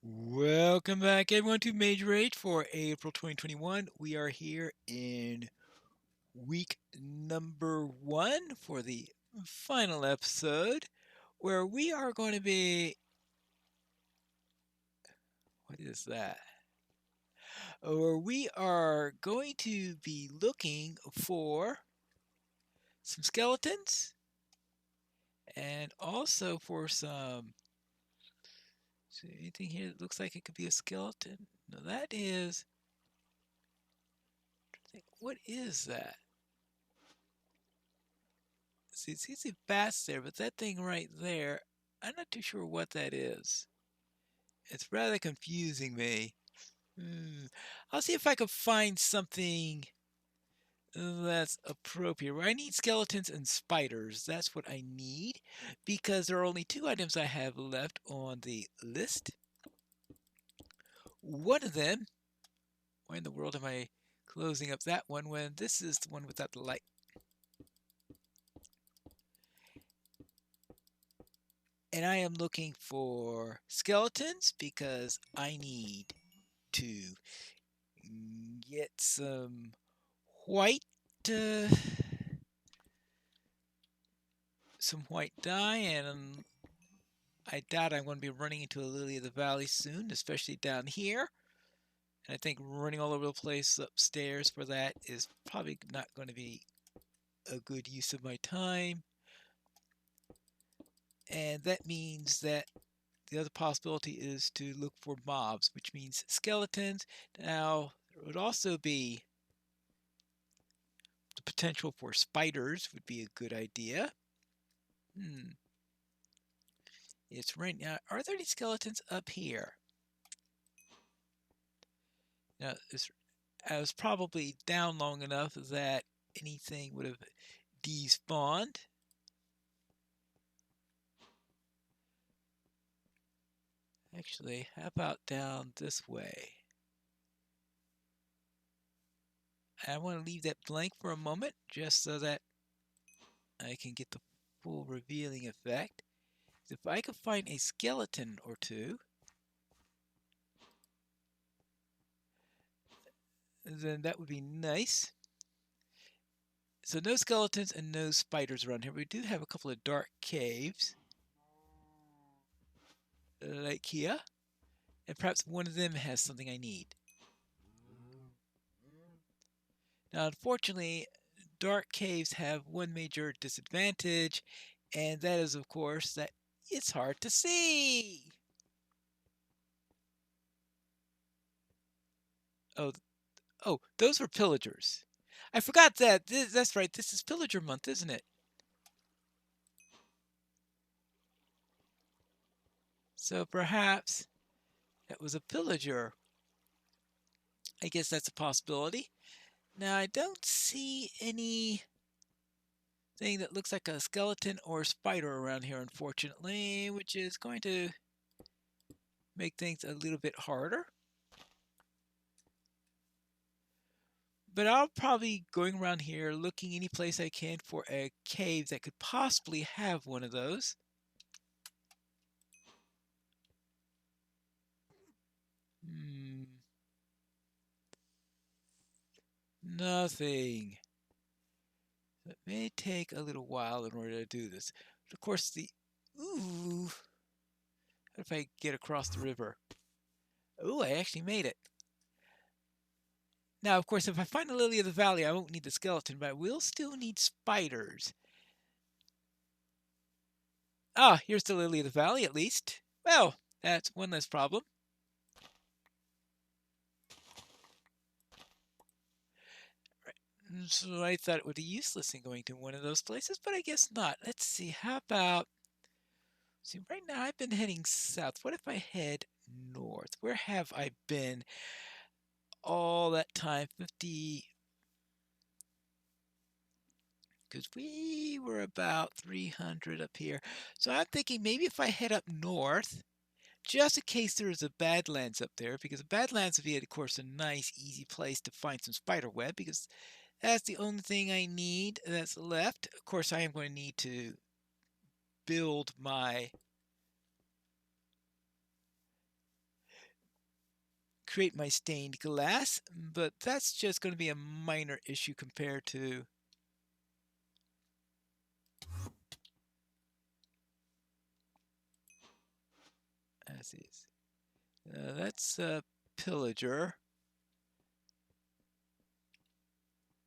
Welcome back, everyone, to Mage Rage for April 2021. We are here in week number 1 for the final episode, where we are going to be. What is that? Where we are going to be looking for some skeletons and also for some. So anything here that looks like it could be a skeleton? No, that is. What is that? See, it's easy bats there, but that thing right there, I'm not too sure what that is. It's rather confusing me. Hmm. I'll see if I can find something that's appropriate. I need skeletons and spiders. That's what I need because there are only 2 items I have left on the list. One of them, why in the world am I closing up that one when this is the one without the light? And I am looking for skeletons because I need to get white uh, some white dye, and I doubt I'm going to be running into a lily of the valley soon, especially down here. And I think running all over the place upstairs for that is probably not going to be a good use of my time. And that means that the other possibility is to look for mobs, which means skeletons. Now, there would also be the potential for spiders would be a good idea. It's right now. Are there any skeletons up here? Now, I was probably down long enough that anything would have despawned. Actually, how about down this way? I want to leave that blank for a moment just so that I can get the full revealing effect. If I could find a skeleton or two, then that would be nice. So no skeletons and no spiders around here. We do have a couple of dark caves, like here, and perhaps one of them has something I need. Now, unfortunately, dark caves have one major disadvantage, and that is, of course, that it's hard to see. Oh, oh, those were pillagers. I forgot that. That's right. This is pillager month, isn't it? So perhaps that was a pillager. I guess that's a possibility. Now, I don't see anything that looks like a skeleton or spider around here, unfortunately, which is going to make things a little bit harder. But I'll probably going around here looking any place I can for a cave that could possibly have one of those. Nothing. It may take a little while in order to do this. But of course, ooh, what if I get across the river? Ooh, I actually made it. Now, of course, if I find the lily of the valley, I won't need the skeleton, but I will still need spiders. Ah, here's the lily of the valley, at least. Well, that's one less problem. So I thought it would be useless in going to one of those places, but I guess not. Let's see, how about... See, right now I've been heading south. What if I head north? Where have I been all that time? 50... Because we were about 300 up here. So I'm thinking maybe if I head up north, just in case there is a Badlands up there, because the Badlands would be, of course, a nice, easy place to find some spider web, because that's the only thing I need that's left. Of course, I am going to need to build my create my stained glass, but that's just going to be a minor issue compared to that's a pillager.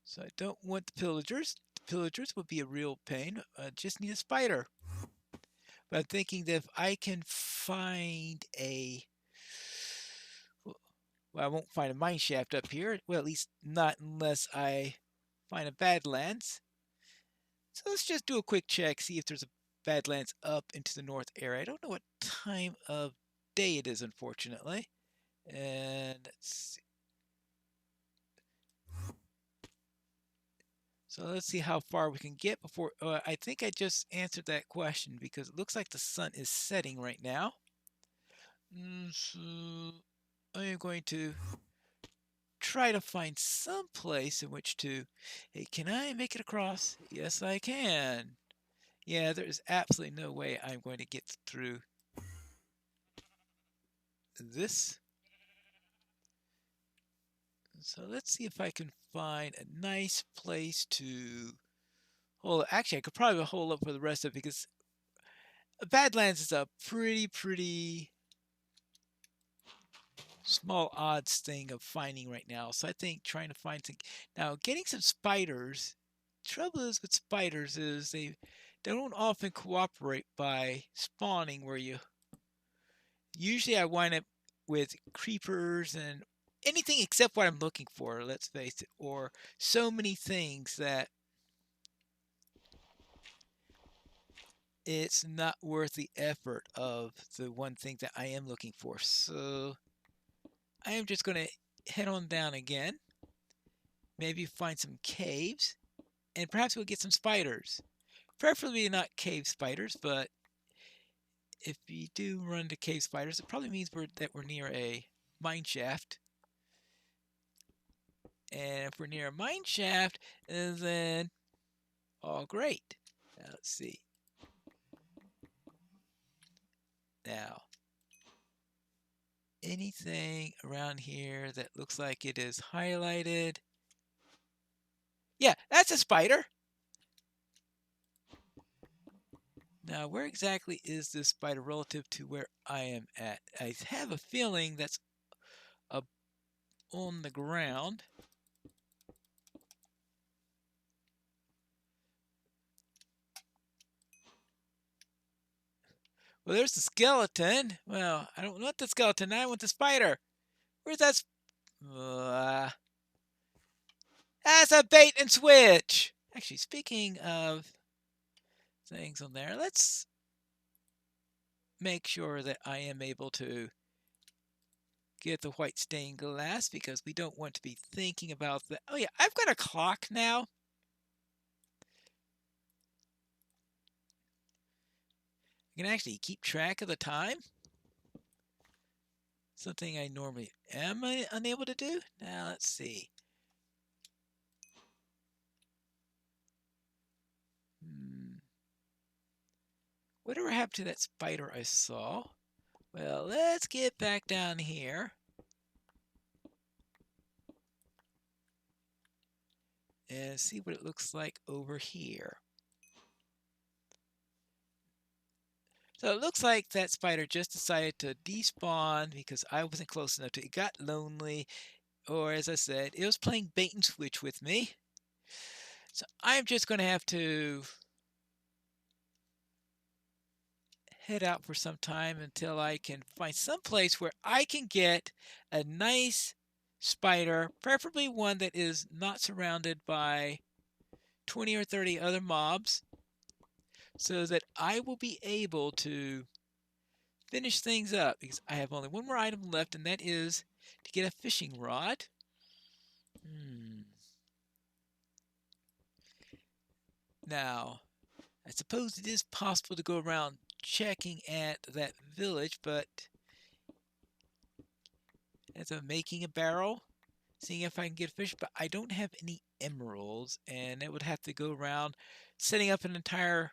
So I don't want the pillagers. The pillagers would be a real pain. I just need a spider. But I'm thinking that if I can find a... Well, I won't find a mine shaft up here. Well, at least not unless I find a Badlands. So let's just do a quick check, see if there's a Badlands up into the north area. I don't know what time of day it is, unfortunately. And let's see. So let's see how far we can get before... I think I just answered that question because it looks like the sun is setting right now. So I am going to try to find some place in which to... Hey, can I make it across? Yes, I can. Yeah, there's absolutely no way I'm going to get through this. So let's see if I can find a nice place to hold. Actually, I could probably hold up for the rest of it because Badlands is a pretty small odds thing of finding right now. So I think trying to find some... Now, getting some spiders, trouble is with spiders is they don't often cooperate by spawning where you... Usually I wind up with creepers and anything except what I'm looking for, let's face it, or so many things that it's not worth the effort of the one thing that I am looking for. So I am just going to head on down again, maybe find some caves, and perhaps we'll get some spiders. Preferably not cave spiders, but if you do run into cave spiders, it probably means that we're near a mine shaft. And if we're near a mine shaft, then all great. Now, let's see. Now, anything around here that looks like it is highlighted? Yeah, that's a spider. Now, where exactly is this spider relative to where I am at? I have a feeling that's up on the ground. Well, there's the skeleton. Well, I don't want the skeleton. I want the spider. Where's that? That's a bait and switch. Actually, speaking of things on there, let's make sure that I am able to get the white stained glass because we don't want to be thinking about that. Oh yeah, I've got a clock now. I can actually keep track of the time. Something I normally am unable to do. Now let's see. Whatever happened to that spider I saw? Well, let's get back down here. And see what it looks like over here. So it looks like that spider just decided to despawn because I wasn't close enough to it. It got lonely, or as I said, it was playing bait and switch with me. So I'm just going to have to head out for some time until I can find some place where I can get a nice spider, preferably one that is not surrounded by 20 or 30 other mobs, so that I will be able to finish things up because I have only one more item left, and that is to get a fishing rod. Now, I suppose it is possible to go around checking at that village, but as I'm making a barrel, seeing if I can get fish, but I don't have any emeralds, and it would have to go around setting up an entire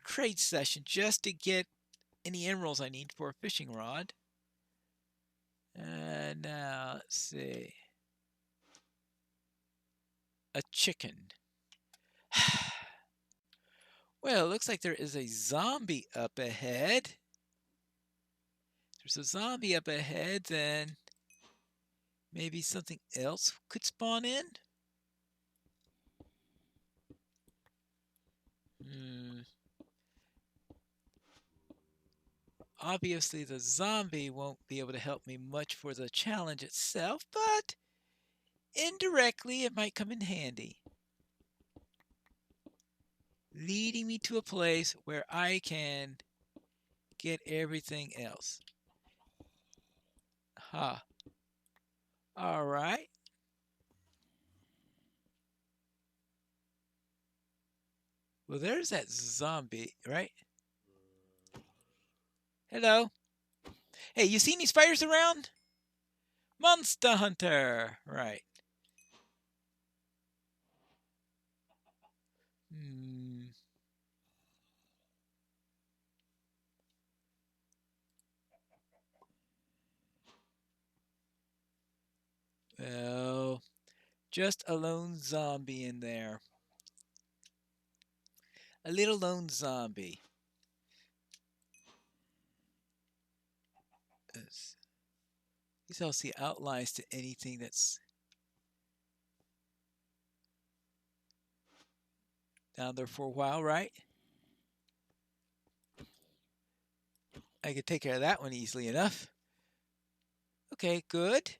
trade session just to get any emeralds I need for a fishing rod. Now, let's see. A chicken. Well, it looks like there is a zombie up ahead. There's a zombie up ahead, then maybe something else could spawn in? Obviously, the zombie won't be able to help me much for the challenge itself, but indirectly it might come in handy, leading me to a place where I can get everything else. Ha. All right. Well, there's that zombie, right? Hello. Hey, you see any spiders around? Monster Hunter. Right. Well, just a lone zombie in there. A little lone zombie. These all see outlines to anything that's down there for a while, right? I could take care of that one easily enough. Okay, good.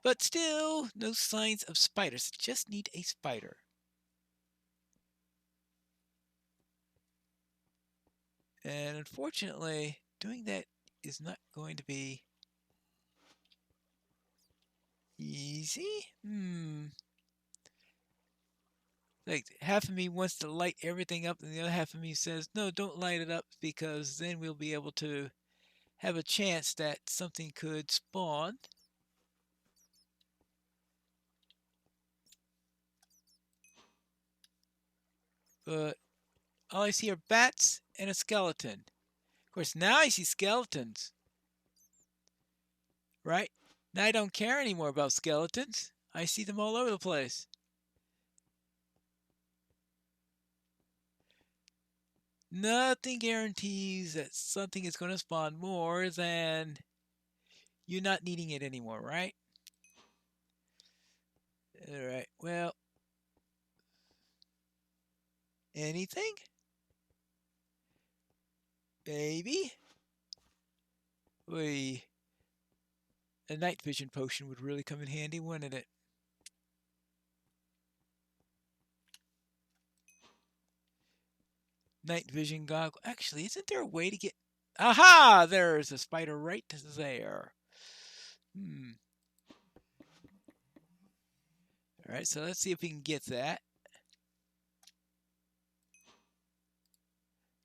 But still, no signs of spiders. Just need a spider. And unfortunately, doing that is not going to be easy. Like, half of me wants to light everything up, and the other half of me says, no, don't light it up, because then we'll be able to have a chance that something could spawn. But all I see are bats and a skeleton. Of course, now I see skeletons. Right? Now I don't care anymore about skeletons. I see them all over the place. Nothing guarantees that something is going to spawn more than you not needing it anymore, right? Alright, well, anything? Maybe? A night vision potion would really come in handy, wouldn't it? Night vision goggle. Actually, isn't there a way to get... Aha! There's a spider right there. Alright, so let's see if we can get that.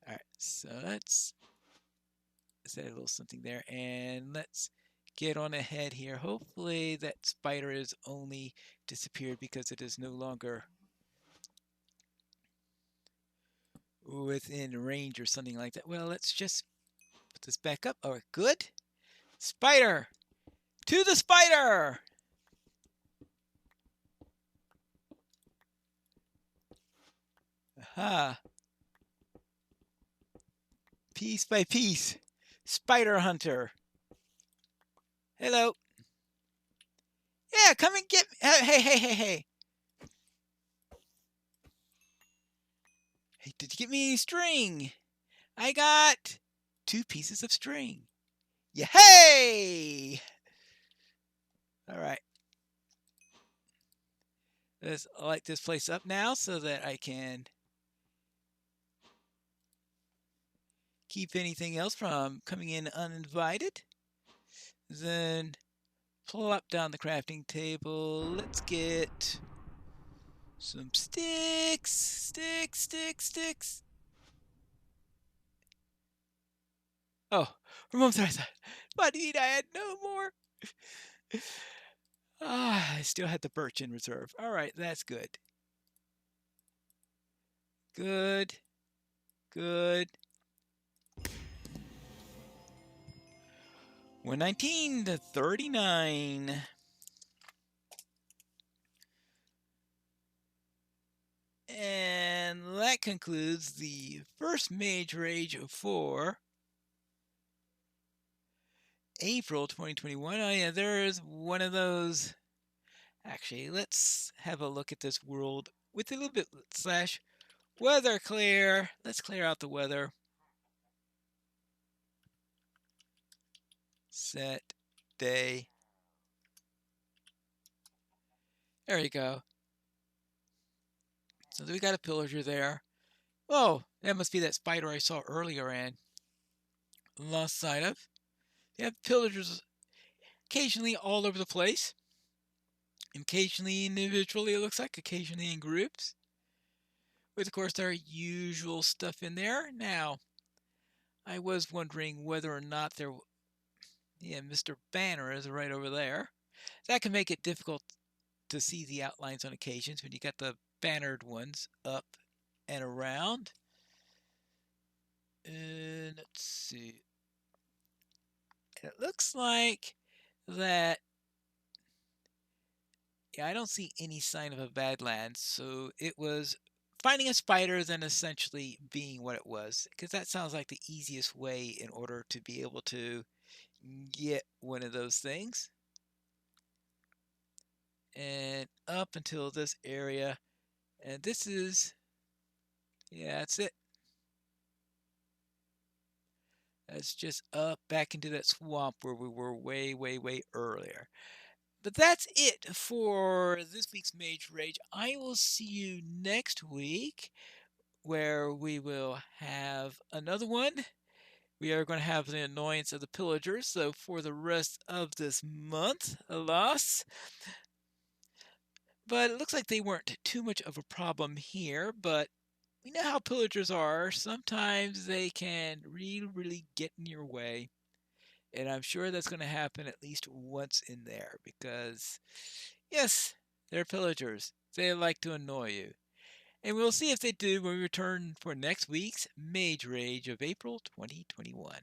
Alright, so let's add a little something there, and let's get on ahead here. Hopefully that spider is only disappeared because it is no longer within range or something like that. Well, let's just put this back up. All right, good. Spider! To the spider! Aha. Piece by piece. Spider hunter. Hello. Yeah, come and get me. Hey. Hey, did you get me any string? I got 2 pieces of string. Yeah, hey! All right. Let's light this place up now so that I can keep anything else from coming in uninvited. Then plop down the crafting table. Let's get some sticks. Sticks. Oh, for a moment I thought, what do you mean I had no more? I still had the birch in reserve. All right, that's good. Good. 119 to 39. And that concludes the first Mage Rage for April 2021. Oh yeah, there's one of those. Actually, let's have a look at this world with a little bit slash weather clear. Let's clear out the weather. Set day. There you go. So we got a pillager there. Oh, that must be that spider I saw earlier and lost sight of. You have pillagers occasionally all over the place. Occasionally individually, it looks like. Occasionally in groups. With, of course, their usual stuff in there. Now, I was wondering whether or not there... Yeah, Mr. Banner is right over there. That can make it difficult to see the outlines on occasions when you got the bannered ones up and around. And let's see. It looks like that. Yeah, I don't see any sign of a Badlands, so it was finding a spider then essentially being what it was, because that sounds like the easiest way in order to be able to get one of those things. And up until this area, and this is, yeah, that's it. That's just up back into that swamp where we were way, way, way earlier. But that's it for this week's Mage Rage. I will see you next week where we will have another one. We are going to have the annoyance of the pillagers. So for the rest of this month, alas. But it looks like they weren't too much of a problem here. But we know how pillagers are. Sometimes they can really, really get in your way. And I'm sure that's going to happen at least once in there because, yes, they're pillagers. They like to annoy you. And we'll see if they do when we return for next week's Mage Rage of April 2021.